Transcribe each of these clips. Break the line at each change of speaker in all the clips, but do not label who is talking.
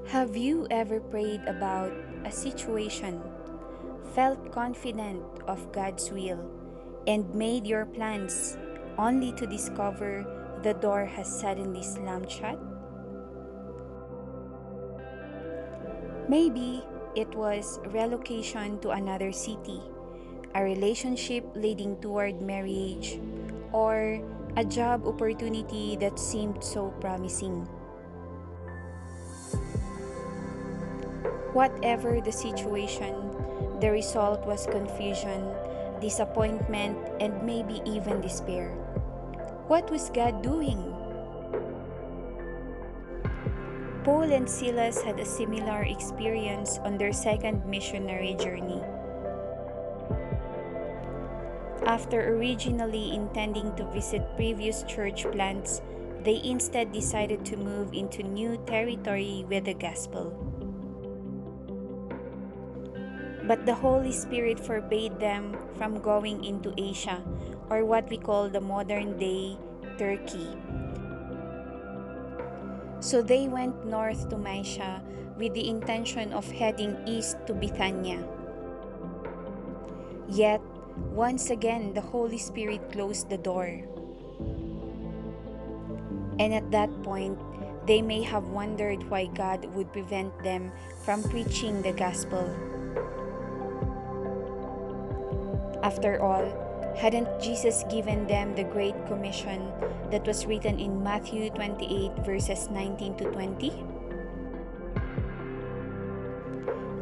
Have you ever prayed about a situation, felt confident of God's will, and made your plans only to discover the door has suddenly slammed shut? Maybe it was relocation to another city, a relationship leading toward marriage, or a job opportunity that seemed so promising. Whatever the situation, the result was confusion, disappointment, and maybe even despair. What was God doing? Paul and Silas had a similar experience on their second missionary journey. After originally intending to visit previous church plants, they instead decided to move into new territory with the gospel. But the Holy Spirit forbade them from going into Asia, or what we call the modern day Turkey. So they went north to Mysia with the intention of heading east to Bithynia. Yet, once again, the Holy Spirit closed the door. And at that point, they may have wondered why God would prevent them from preaching the gospel. After all, hadn't Jesus given them the Great Commission that was written in Matthew 28 verses 19 to 20?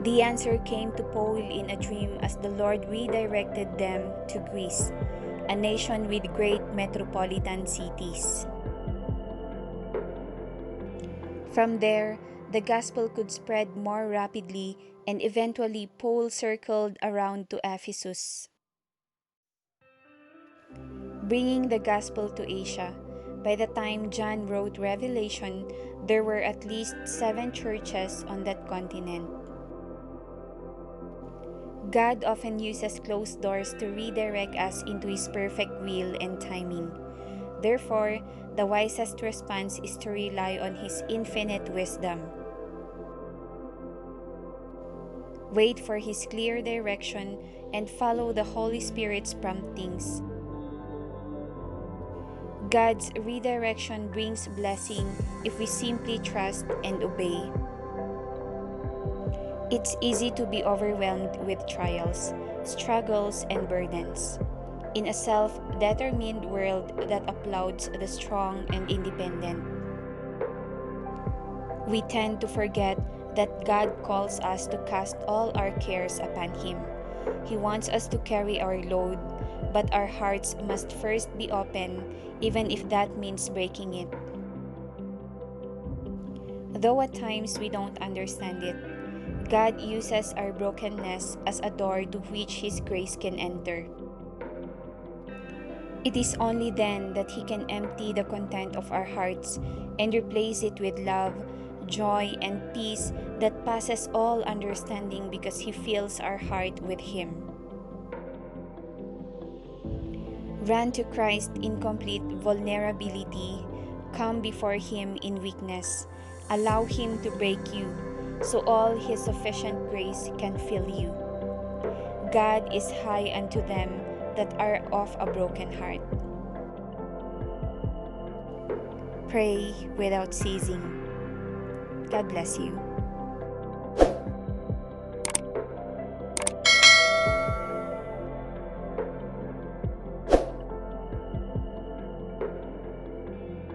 The answer came to Paul in a dream as the Lord redirected them to Greece, a nation with great metropolitan cities. From there, the gospel could spread more rapidly, and eventually Paul circled around to Ephesus, bringing the gospel to Asia. By the time John wrote Revelation, there were at least 7 churches on that continent. God often uses closed doors to redirect us into His perfect will and timing. Therefore, the wisest response is to rely on His infinite wisdom. Wait for His clear direction and follow the Holy Spirit's promptings. God's redirection brings blessing if we simply trust and obey. It's easy to be overwhelmed with trials, struggles, and burdens. In a self-determined world that applauds the strong and independent, we tend to forget that God calls us to cast all our cares upon Him. He wants us to carry our load, but our hearts must first be open, even if that means breaking it. Though at times we don't understand it, God uses our brokenness as a door to which His grace can enter. It is only then that He can empty the content of our hearts and replace it with love, joy, and peace that passes all understanding because He fills our heart with Him. Run to Christ in complete vulnerability. Come before Him in weakness. Allow Him to break you, so all His sufficient grace can fill you. God is high unto them that are of a broken heart. Pray without ceasing. God bless you.